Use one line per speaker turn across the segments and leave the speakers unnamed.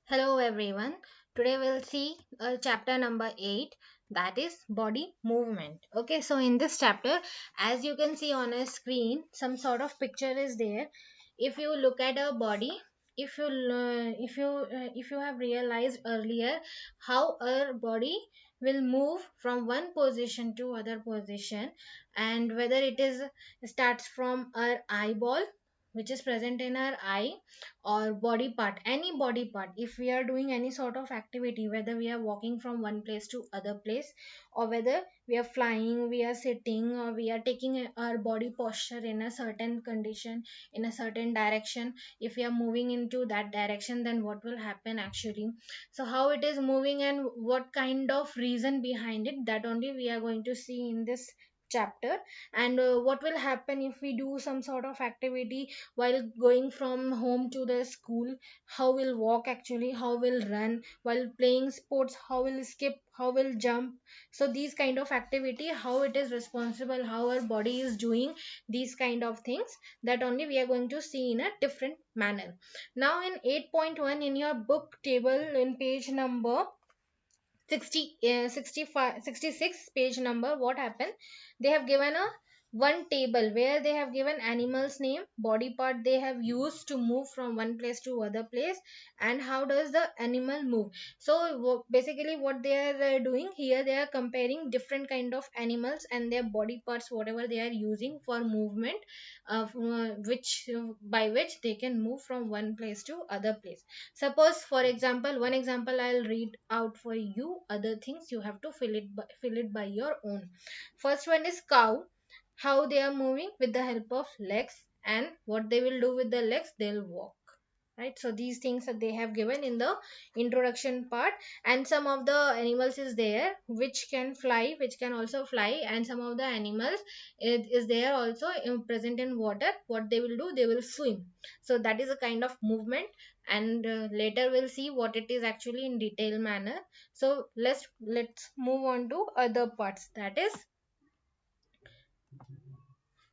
Hello everyone. Today we'll see chapter number 8, that is body movement. Okay, so in this chapter, as you can see on a screen, some sort of picture is there. If you look at a body, if you have realized earlier how our body will move from one position to other position, and whether it is starts from our eyeball, which is present in our eye, or body part, any body part. If we are doing any sort of activity, whether we are walking from one place to other place, or whether we are flying, we are sitting, or we are taking our body posture in a certain condition, in a certain direction, if we are moving into that direction, then what will happen actually. So how it is moving and what kind of reason behind it, that only we are going to see in this chapter. And what will happen if we do some sort of activity while going from home to the school, how will walk actually, how will run while playing sports, how will skip, how will jump. So these kind of activity, how it is responsible, how our body is doing these kind of things, that only we are going to see in a different manner. Now in 8.1 in your book table, in page number 60 65 66 page number, what happened, they have given a one table where they have given animals name, body part they have used to move from one place to other place, and how does the animal move. So basically what they are doing here, they are comparing different kind of animals and their body parts, whatever they are using for movement, which by which they can move from one place to other place. Suppose for example, one example I'll read out for you, other things you have to fill it by your own. First one is cow, how they are moving with the help of legs, and what they will do with the legs, they'll walk, right? So these things that they have given in the introduction part. And some of the animals is there which can fly, which can also fly, and some of the animals is there also present in water, what they will do, they will swim. So that is a kind of movement, and later we'll see what it is actually in detail manner. So let's move on to other parts, that is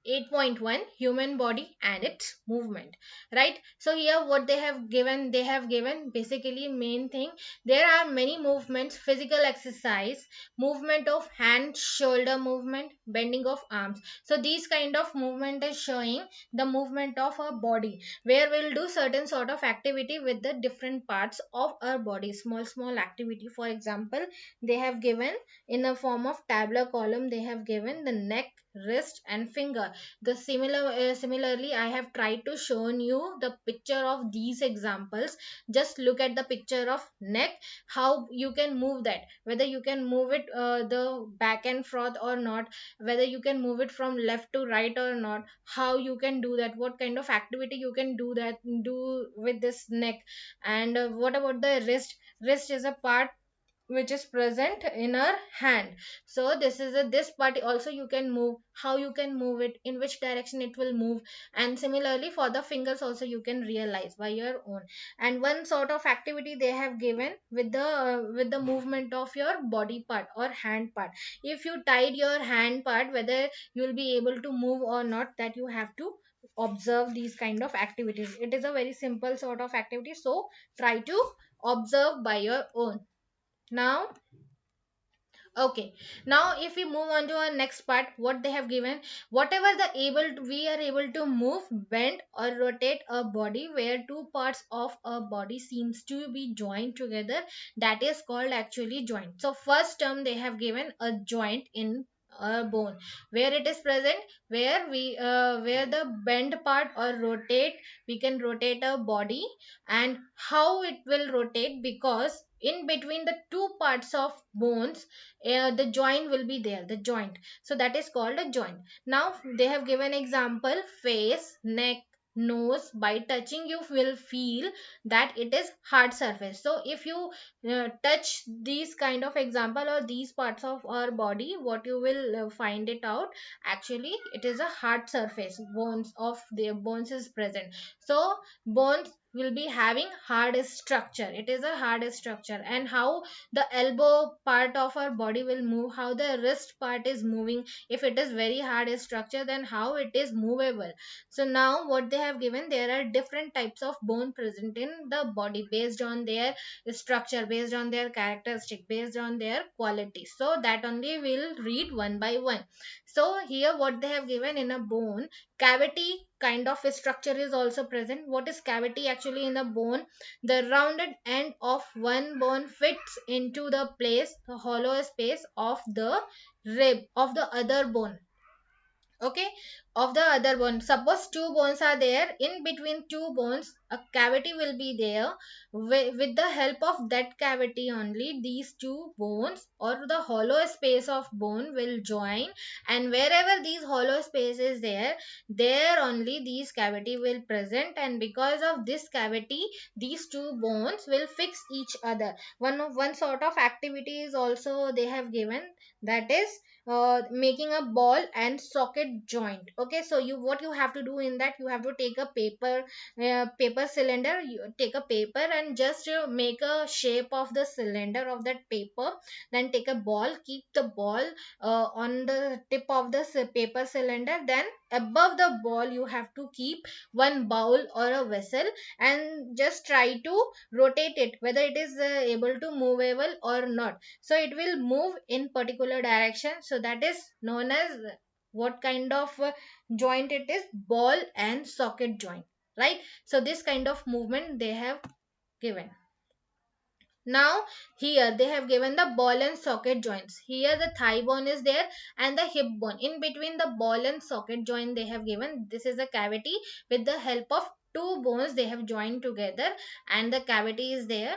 8.1, human body and its movement, right? So here what they have given, they have given basically main thing, there are many movements, physical exercise, movement of hand, shoulder movement, bending of arms. So these kind of movement is showing the movement of our body, where we'll do certain sort of activity with the different parts of our body, small small activity. For example, they have given in the form of tabular column, they have given the neck, wrist and finger. The similarly I have tried to show you the picture of these examples. Just look at the picture of neck, how you can move that, whether you can move it the back and forth or not, whether you can move it from left to right or not, how you can do that, what kind of activity you can do with this neck. And what about the wrist? Wrist is a part which is present in our hand. So this is this part also you can move, how you can move it, in which direction it will move. And similarly for the fingers also you can realize by your own. And one sort of activity they have given with the movement of your body part or hand part. If you tied your hand part, whether you will be able to move or not, that you have to observe these kind of activities. It is a very simple sort of activity, so try to observe by your own. Now, okay, now if we move on to our next part, what they have given, whatever we are able to move, bend or rotate a body where two parts of a body seems to be joined together, that is called actually joint. So first term they have given a joint in a bone, where it is present, where the bend part or rotate, we can rotate a body. And how it will rotate, because in between the two parts of bones, the joint will be there, the joint. So that is called a joint. Now they have given example, face, neck, nose. By touching you will feel that it is hard surface. So if you touch these kind of example or these parts of our body, what you will find it out, actually it is a hard surface, bones of their bones is present. So bones, will be having hard structure. It is a hard structure. And how the elbow part of our body will move, how the wrist part is moving, if it is very hard structure, then how it is movable. So now what they have given, there are different types of bone present in the body based on their structure, based on their characteristic, based on their quality. So that only we'll read one by one. So here what they have given, in a bone cavity kind of a structure is also present. What is cavity actually in the bone? The rounded end of one bone fits into the place, the hollow space of the rib of the other bone. Okay, of the other bone. Suppose two bones are there, in between two bones a cavity will be there. With the help of that cavity only, these two bones or the hollow space of bone will join, and wherever these hollow space is there, there only these cavity will present, and because of this cavity these two bones will fix each other. One sort of activity is also they have given, that is making a ball and socket joint. Okay, so you, what you have to do in that, you have to take a paper cylinder, you take a paper and just make a shape of the cylinder of that paper, then take a ball, keep the ball on the tip of the paper cylinder, then above the ball you have to keep one bowl or a vessel, and just try to rotate it whether it is able to movable or not. So it will move in particular direction. So that is known as, what kind of joint it is? Ball and socket joint, right? So this kind of movement they have given. Now here they have given the ball and socket joints. Here the thigh bone is there and the hip bone. In between the ball and socket joint they have given, this is a cavity. With the help of two bones they have joined together, and the cavity is there.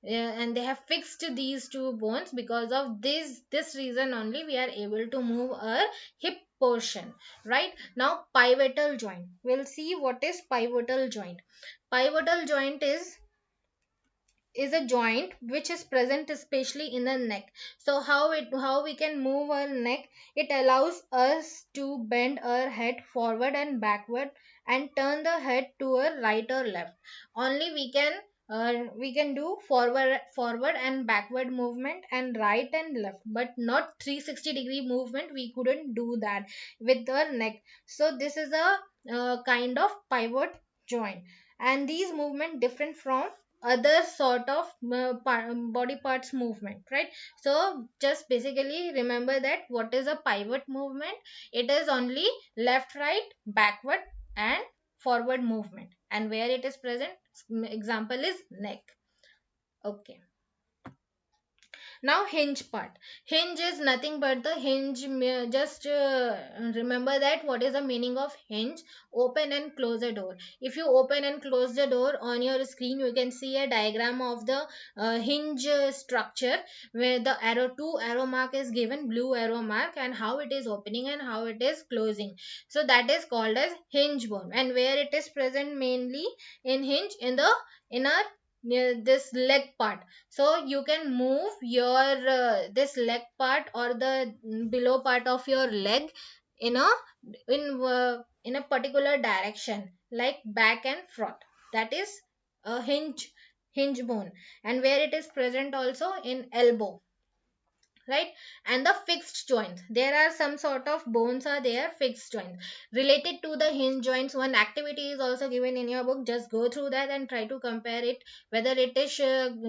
And they have fixed these two bones. Because of this reason only we are able to move our hip portion. Right, now pivotal joint, we'll see what is pivotal joint. Pivotal joint is a joint which is present especially in the neck. So how we can move our neck? It allows us to bend our head forward and backward, and turn the head to a right or left. Only we can do forward and backward movement, and right and left, but not 360-degree movement. We couldn't do that with our neck. So this is a kind of pivot joint, and these movement different from other sort of body parts movement, right? So just basically remember that what is a pivot movement? It is only left, right, backward and forward movement, and where it is present, example is neck. Okay, now hinge part. Hinge is nothing but the hinge. Just remember that what is the meaning of hinge? Open and close a door. If you open and close the door, on your screen you can see a diagram of the hinge structure, where the arrow, two arrow mark is given, blue arrow mark, and how it is opening and how it is closing. So that is called as hinge bone, and where it is present mainly in hinge, in the inner, near this leg part. So you can move your this leg part or the below part of your leg in a in a particular direction, like back and front. That is a hinge bone, and where it is present also in elbow, right? And the fixed joints, there are some sort of bones are there, fixed joints related to the hinge joints. One activity is also given in your book, just go through that and try to compare it, whether it is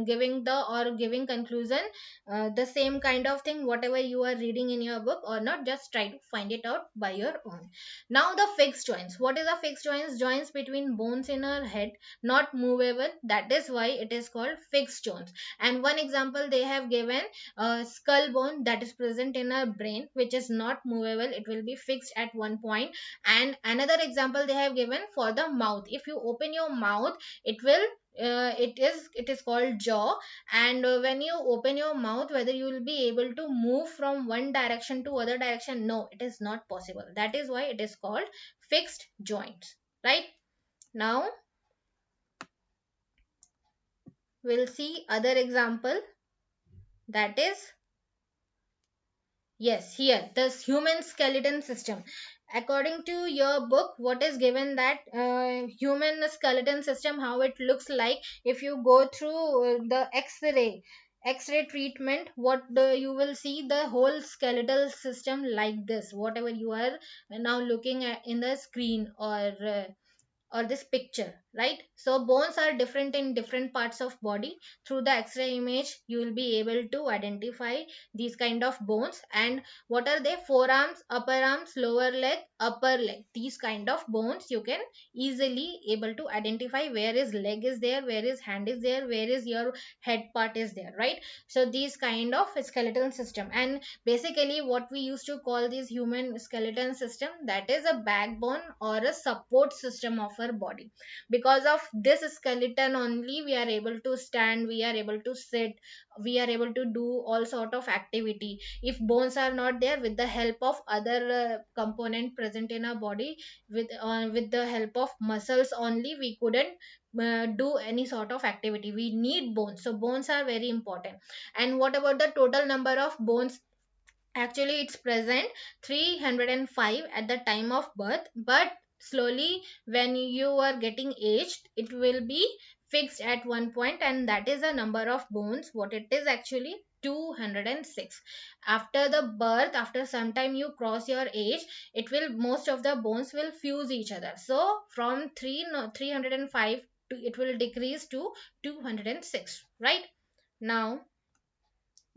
giving the or giving conclusion the same kind of thing whatever you are reading in your book or not. Just try to find it out by your own. Now the fixed joints, what is a fixed joints? Joints between bones in our head, not movable, that is why it is called fixed joints. And one example they have given, skull bone that is present in our brain, which is not movable, it will be fixed at one point. And another example they have given for the mouth, if you open your mouth, it will it is called jaw. And when you open your mouth, whether you will be able to move from one direction to other direction, no, it is not possible. That is why it is called fixed joints, right? Now we'll see other example, that is, yes, here this human skeleton system. according to your book, what is given that human skeleton system, how it looks like, if you go through the x-ray treatment, you will see the whole skeletal system like this, whatever you are now looking at in the screen, or this picture, right? So bones are different in different parts of body. Through the x-ray image you will be able to identify these kind of bones. And what are they? Forearms, upper arms, lower leg, upper leg, these kind of bones you can easily able to identify where is leg is there, where is hand is there, where is your head part is there, right? So these kind of skeletal system. And basically what we used to call this human skeleton system, that is a backbone or a support system of our body. Because of this skeleton only we are able to stand, we are able to sit, we are able to do all sort of activity. If bones are not there, with the help of other component present in our body, with the help of muscles only, we couldn't do any sort of activity. We need bones, so bones are very important. And what about the total number of bones? Actually it's present 305 at the time of birth, but slowly when you are getting aged it will be fixed at one point, and that is the number of bones, what it is actually 206. After the birth, after some time you cross your age, it will, most of the bones will fuse each other. So from 3 no, 305 to, it will decrease to 206, right? Now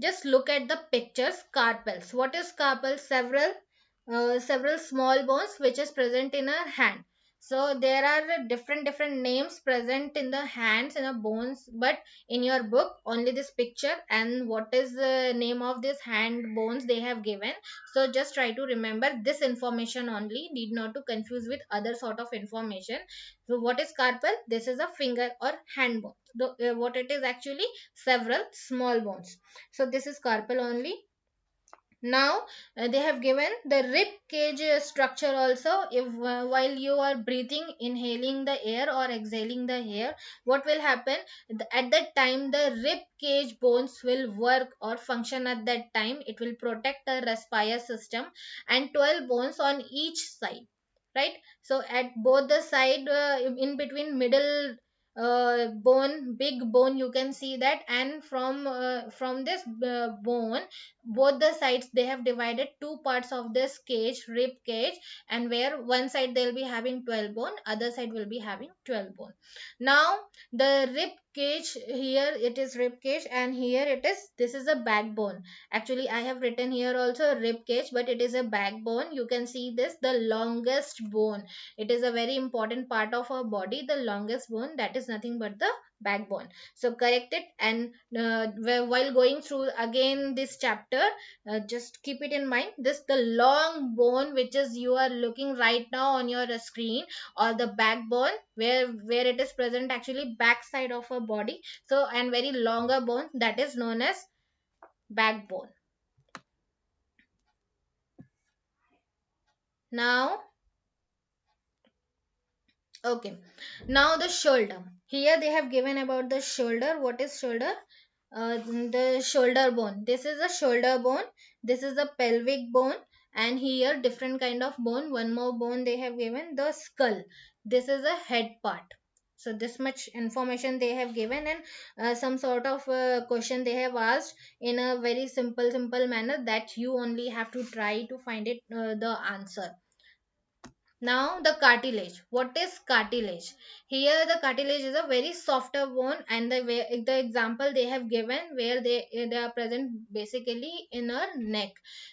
just look at the pictures. Carpels. What is carpel? Several small bones which is present in a hand. So there are different names present in the hands and the bones, but in your book only this picture and what is the name of this hand bones they have given. So just try to remember this information only, need not to confuse with other sort of information. So what is carpel? This is a finger or hand bone. What it is actually? Several small bones. So this is carpal only. Now they have given the rib cage structure also. If while you are breathing, inhaling the air or exhaling the air, what will happen? At that time the rib cage bones will work or function. At that time it will protect the respiratory system, and 12 bones on each side, right? So at both the side, in between middle bone, big bone, you can see that. And from this bone, both the sides they have divided two parts of this cage, rib cage, and where one side they'll be having 12 bone, other side will be having 12 bone. Now the rib cage, here it is rib cage, and here it is, this is a backbone. Actually I have written here also rib cage, but it is a backbone. You can see this, the longest bone. It is a very important part of our body, the longest bone, that is nothing but the backbone. So correct it. And while going through again this chapter, just keep it in mind, this the long bone which is you are looking right now on your screen, or the backbone, where it is present actually back side of a body. So and very longer bone, that is known as backbone. Now okay, now the shoulder. Here they have given about the shoulder. What is shoulder? The shoulder bone. This is a shoulder bone. This is a pelvic bone. And here different kind of bone. One more bone they have given, the skull. This is a head part. So this much information they have given, and some sort of question they have asked in a very simple manner, that you only have to try to find it the answer. Now the cartilage. What is cartilage? Here the cartilage is a very softer bone, and the example they have given, where they are present basically in our neck.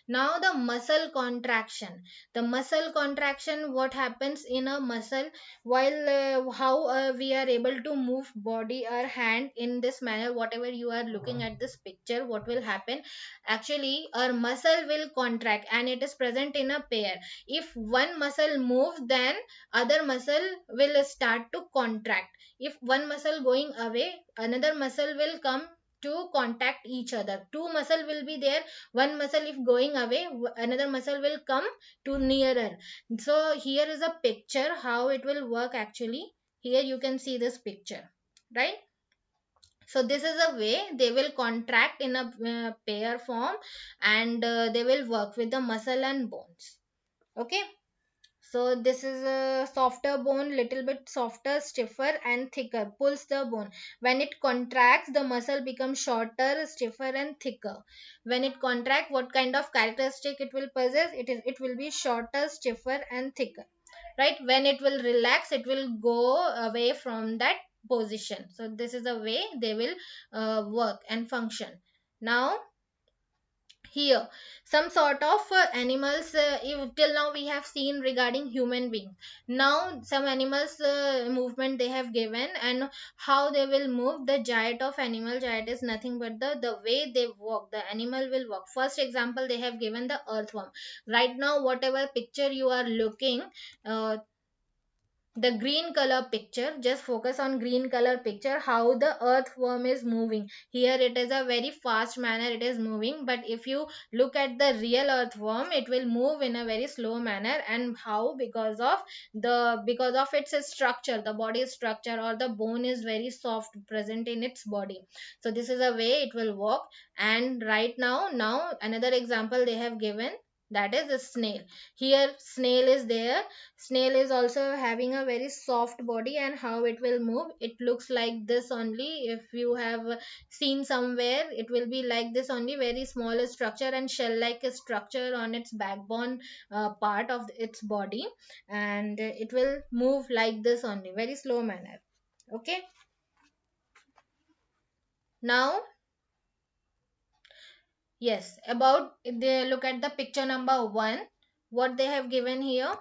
Now the muscle contraction. The muscle contraction, what happens in a muscle, while how we are able to move body or hand in this manner, whatever you are looking at this picture, what will happen? Actually our muscle will contract, and it is present in a pair. If one muscle moves, then other muscle will start to contract. If one muscle going away, another muscle will come to contact each other. Two muscle will be there, one muscle if going away, another muscle will come to nearer. So here is a picture how it will work actually. Here you can see this picture, right? So this is a way they will contract in a pair form, and they will work with the muscle and bones. Okay. So this is a softer bone, little bit softer, stiffer and thicker, pulls the bone. When it contracts, the muscle becomes shorter, stiffer and thicker. When it contracts, what kind of characteristic it will possess? It will be shorter, stiffer and thicker. Right? When it will relax, it will go away from that position. So this is the way they will work and function. Now here some sort of animals, if till now we have seen regarding human being. Now some animals movement they have given, and how they will move. The giant of animal, giant is nothing but the way they walk, the animal will walk. First example they have given the earthworm. Right now whatever picture you are looking, uh, the green color picture, just focus on green color picture, how the earthworm is moving. Here it is a very fast manner it is moving, but if you look at the real earthworm, it will move in a very slow manner. And how? Because of its structure, the body structure, or the bone is very soft present in its body. So this is a way it will walk. And right now another example they have given, that is the snail. Here snail is there. Snail is also having a very soft body, and how it will move, it looks like this only. If you have seen somewhere, it will be like this only, very small structure and shell like structure on its backbone part of its body, and it will move like this only, very slow manner. Okay. Now yes, about, if they look at the picture number 1, what they have given here,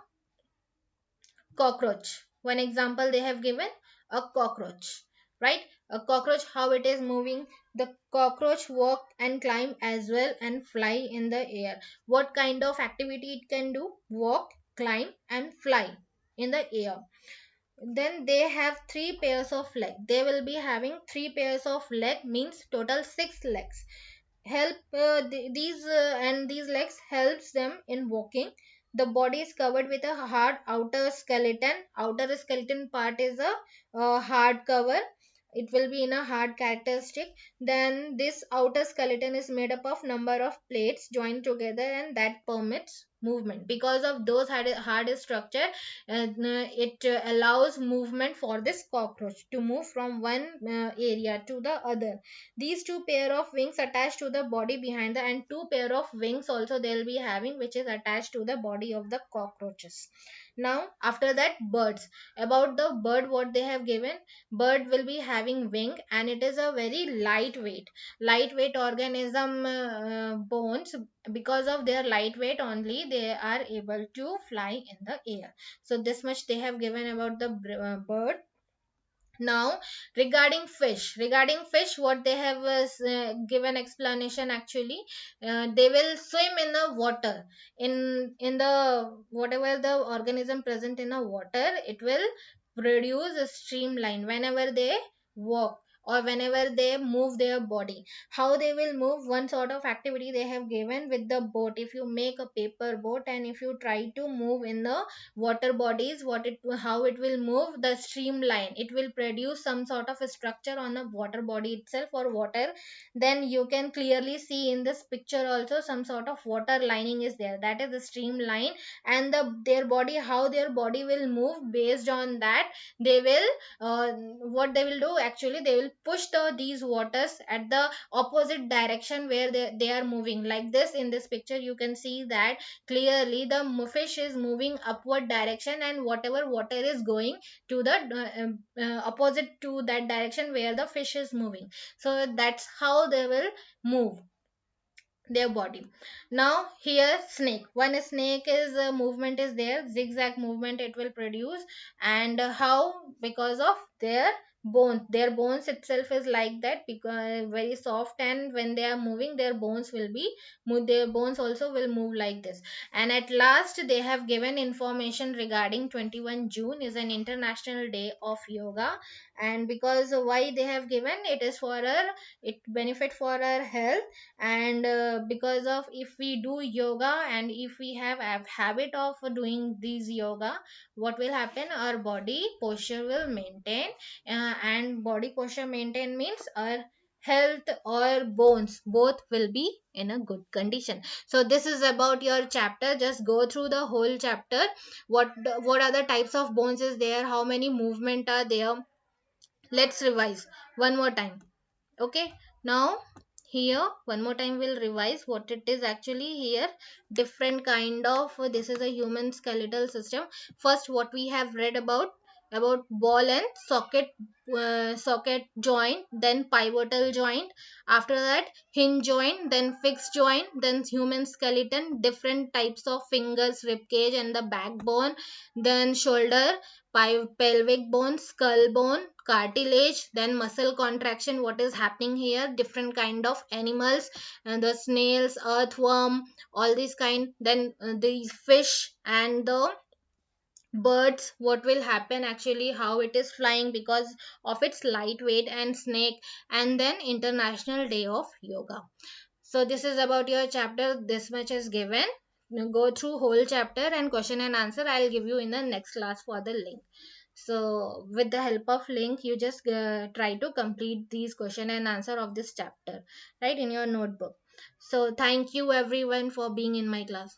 cockroach. One example they have given, a cockroach. Right? A cockroach, how it is moving. The cockroach walk and climb as well and fly in the air. What kind of activity it can do? Walk, climb and fly in the air. Then they have three pairs of leg. They will be having three pairs of leg, means total six legs. Help these and these legs helps them in walking. The body is covered with a hard outer skeleton. Outer skeleton part is a hard cover. It will be in a hard characteristic. Then this outer skeleton is made up of number of plates joined together, and that permits movement. Because of those hard structure, it allows movement for this cockroach to move from one area to the other. These two pair of wings attached to the body behind the, and two pair of wings also they'll be having, which is attached to the body of the cockroaches. Now after that, birds. About the bird, what they have given, bird will be having wing, and it is a very lightweight organism, bones. Because of their lightweight only, they are able to fly in the air. So this much they have given about the bird. Now regarding fish, what they have is given explanation. Actually they will swim in the water. In the whatever the organism present in the water, it will produce a streamline whenever they walk or whenever they move their body. How they will move? One sort of activity they have given with the boat. If you make a paper boat and if you try to move in the water bodies, how it will move, the streamline, it will produce some sort of a structure on the water body itself or water. Then you can clearly see in this picture also, some sort of water lining is there, that is the streamline. And their body, how their body will move, based on that they will what they will do, actually they will push these waters at the opposite direction where they are moving. Like this, in this picture you can see that clearly the fish is moving upward direction, and whatever water is going to the opposite to that direction where the fish is moving. So that's how they will move their body. Now here snake, one snake is movement is there, zigzag movement it will produce. And how? Because of their bones itself is like that, because very soft, and when they are moving, their bones will be their bones also will move like this. And at last they have given information regarding 21 June is an international day of yoga. And because why they have given, it is for our, it benefit for our health. And because of, if we do yoga and if we have a habit of doing these yoga, what will happen, our body posture will maintain. And body posture maintain means our health or bones, both will be in a good condition. So this is about your chapter. Just go through the whole chapter. What are the types of bones is there, how many movement are there. Let's revise one more time. Okay, now here one more time we'll revise what it is actually here. Different kind of, this is a human skeletal system. First, what we have read about ball and socket, socket joint, then pivotal joint, after that hinge joint, then fixed joint, then human skeleton, different types of fingers, rib cage and the backbone, then shoulder, pelvic bone, skull bone, cartilage, then muscle contraction. What is happening here? Different kind of animals, and the snails, earthworm, all these kind. Then these fish and the birds, what will happen actually, how it is flying because of its lightweight, and snake, and then International Day of Yoga. So this is about your chapter. This much is given. Now go through whole chapter, and question and answer I'll give you in the next class for the link. So with the help of link, you just try to complete these question and answer of this chapter, right, in your notebook. So thank you everyone for being in my class.